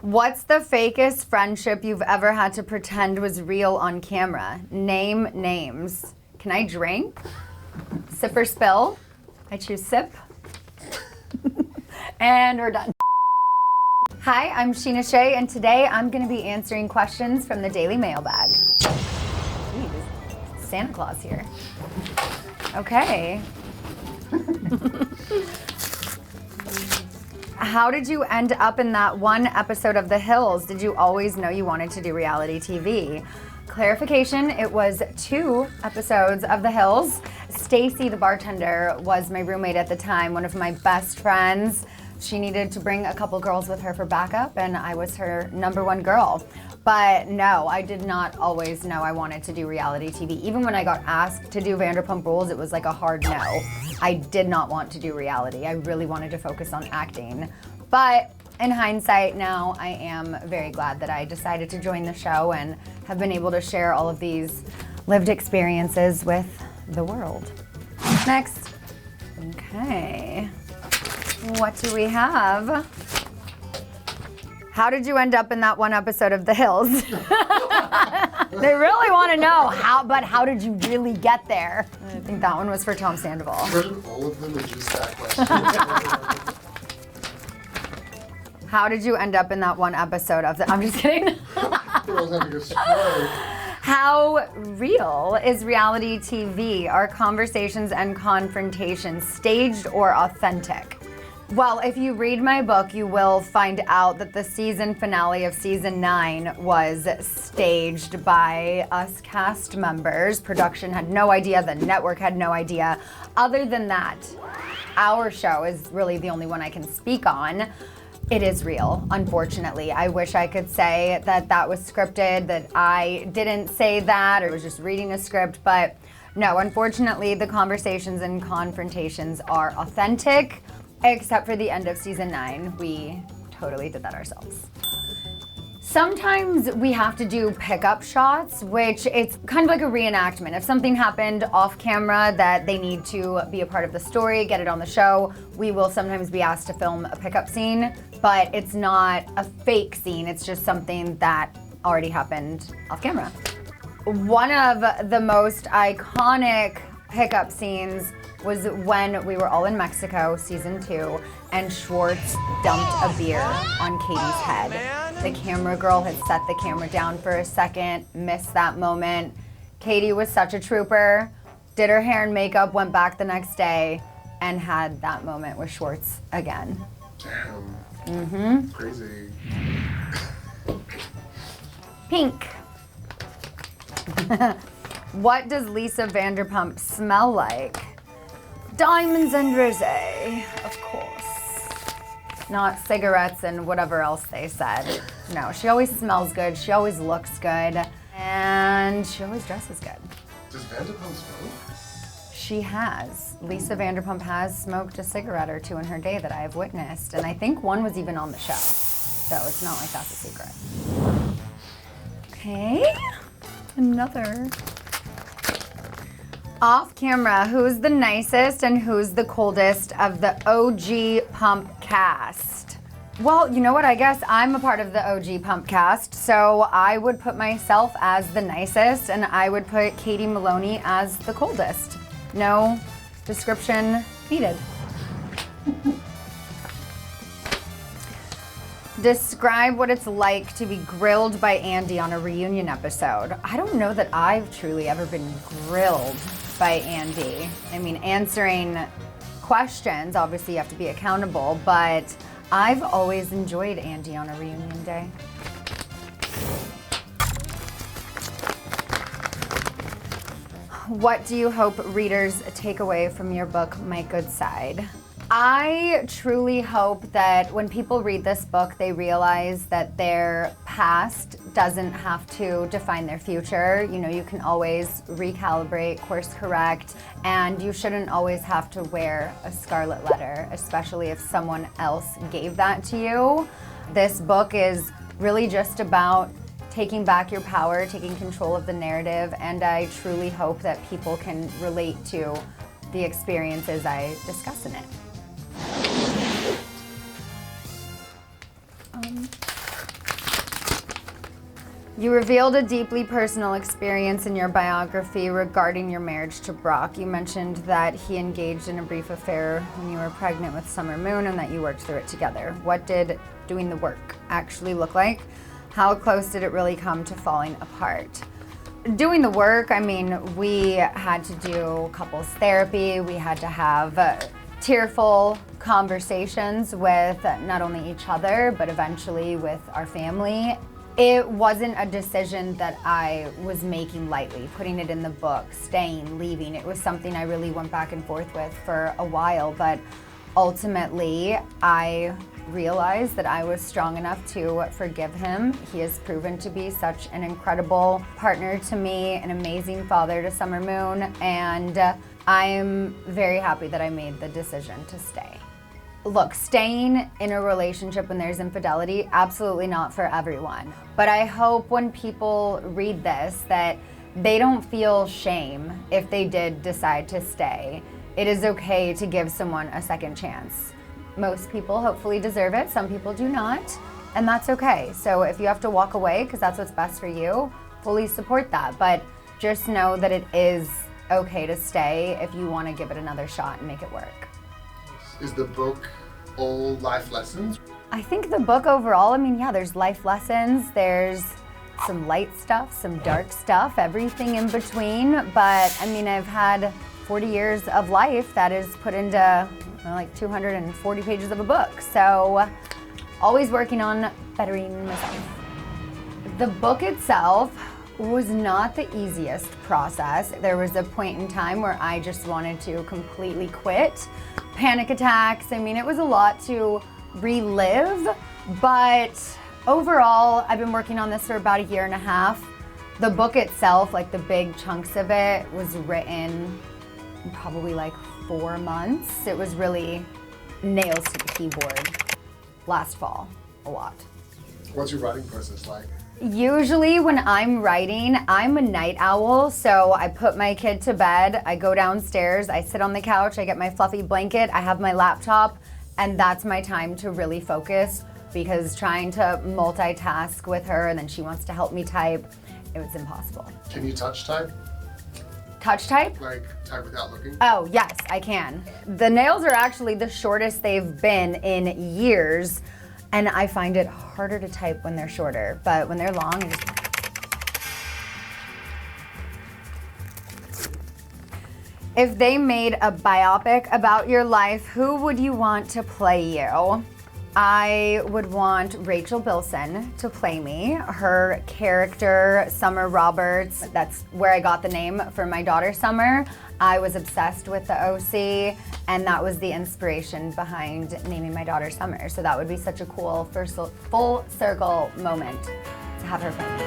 What's the fakest friendship you've ever had to pretend was real on camera? Name names. Can I drink? Sip or spill? I choose sip. And we're done. Hi, I'm Scheana Shay, and today I'm going to be answering questions from the Daily Mailbag. Jeez, Santa Claus here. Okay. How did you end up in that one episode of The Hills? Did you always know you wanted to do reality TV? Clarification, it was 2 episodes of The Hills. Stacy, the bartender, was my roommate at the time, one of my best friends. She needed to bring a couple girls with her for backup, and I was her #1 girl. But no, I did not always know I wanted to do reality TV. Even when I got asked to do Vanderpump Rules, it was like a hard no. I did not want to do reality. I really wanted to focus on acting. But in hindsight now, I am very glad that I decided to join the show and have been able to share all of these lived experiences with the world. Next. Okay. What do we have? How did you end up in that one episode of The Hills? They really want to know how did you really get there? I think that one was for Tom Sandoval. All of them are just that question. How did you end up in that one episode of I'm just kidding. How real is reality TV? Are conversations and confrontations staged or authentic? Well, if you read my book, you will find out that the season finale of season 9 was staged by us cast members. Production had no idea, the network had no idea. Other than that, our show is really the only one I can speak on. It is real, unfortunately. I wish I could say that that was scripted, that I didn't say that, or was just reading a script, but no, unfortunately, the conversations and confrontations are authentic. Except for the end of season 9, we totally did that ourselves. Sometimes we have to do pickup shots, which it's kind of like a reenactment. If something happened off camera that they need to be a part of the story, get it on the show, we will sometimes be asked to film a pickup scene, but it's not a fake scene, it's just something that already happened off camera. One of the most iconic pickup scenes was when we were all in Mexico, season 2, and Schwartz dumped a beer on Katie's head. The camera girl had set the camera down for a second, missed that moment. Katie was such a trooper, did her hair and makeup, went back the next day, and had that moment with Schwartz again. Damn. Mm-hmm. Crazy. Pink. What does Lisa Vanderpump smell like? Diamonds and rosé, of course. Not cigarettes and whatever else they said. No, she always smells good, she always looks good, and she always dresses good. Does Vanderpump smoke? She has. Lisa Vanderpump has smoked a cigarette or 2 in her day that I have witnessed, and I think one was even on the show. So it's not like that's a secret. Okay, another. Off camera, who's the nicest and who's the coldest of the OG Pump cast? Well, you know what? I guess I'm a part of the OG Pump cast, so I would put myself as the nicest, and I would put Katie Maloney as the coldest. No description needed. Describe what it's like to be grilled by Andy on a reunion episode. I don't know that I've truly ever been grilled by Andy. I mean, answering questions, obviously you have to be accountable, but I've always enjoyed Andy on a reunion day. What do you hope readers take away from your book, My Good Side? I truly hope that when people read this book, they realize that their past doesn't have to define their future. You know, you can always recalibrate, course correct, and you shouldn't always have to wear a scarlet letter, especially if someone else gave that to you. This book is really just about taking back your power, taking control of the narrative, and I truly hope that people can relate to the experiences I discuss in it. You revealed a deeply personal experience in your biography regarding your marriage to Brock. You mentioned that he engaged in a brief affair when you were pregnant with Summer Moon and that you worked through it together. What did doing the work actually look like? How close did it really come to falling apart? Doing the work, I mean, we had to do couples therapy. We had to have tearful conversations with not only each other, but eventually with our family. It wasn't a decision that I was making lightly, putting it in the book, staying, leaving. It was something I really went back and forth with for a while, but ultimately I realized that I was strong enough to forgive him. He has proven to be such an incredible partner to me, an amazing father to Summer Moon, and I'm very happy that I made the decision to stay. Look, staying in a relationship when there's infidelity, absolutely not for everyone. But I hope when people read this that they don't feel shame if they did decide to stay. It is okay to give someone a second chance. Most people hopefully deserve it, some people do not, and that's okay. So if you have to walk away because that's what's best for you, fully support that. But just know that it is okay to stay if you want to give it another shot and make it work. Is the book all life lessons? I think the book overall, I mean, yeah, there's life lessons, there's some light stuff, some dark stuff, everything in between. But I mean, I've had 40 years of life that is put into like 240 pages of a book. So always working on bettering myself. The book itself was not the easiest process. There was a point in time where I just wanted to completely quit. Panic attacks, I mean, it was a lot to relive, but overall, I've been working on this for about a year and a half. The book itself, like the big chunks of it, was written in probably like 4 months. It was really nails to the keyboard last fall, a lot. What's your writing process like? Usually when I'm writing, I'm a night owl, so I put my kid to bed, I go downstairs, I sit on the couch, I get my fluffy blanket, I have my laptop, and that's my time to really focus, because trying to multitask with her and then she wants to help me type, it was impossible. Can you touch type? Touch type? Like type without looking? Oh, yes, I can. The nails are actually the shortest they've been in years. And I find it harder to type when they're shorter, but when they're long, I just... If they made a biopic about your life, who would you want to play you? I would want Rachel Bilson to play me. Her character, Summer Roberts, that's where I got the name for my daughter, Summer. I was obsessed with the OC, and that was the inspiration behind naming my daughter Summer. So that would be such a cool full circle moment to have her play me.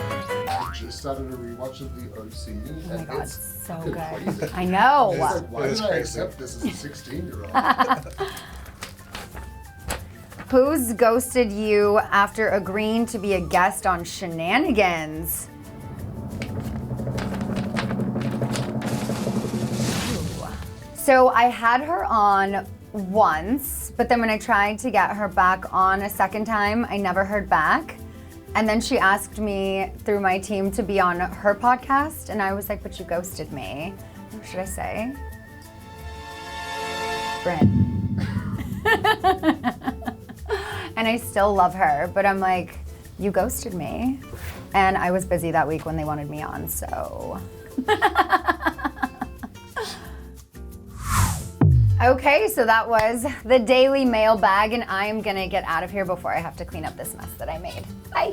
I just started a rewatch of the OC. Oh my God, it's so good. crazy. I know. It's like, why did I crazy. accept this as a 16-year-old? Who's ghosted you after agreeing to be a guest on Shenanigans? Ooh. So I had her on once, but then when I tried to get her back on a second time, I never heard back. And then she asked me through my team to be on her podcast, and I was like, but you ghosted me. What should I say? Bryn. And I still love her, but I'm like, you ghosted me. And I was busy that week when they wanted me on, so. Okay, so that was the daily mailbag, and I'm gonna get out of here before I have to clean up this mess that I made. Bye.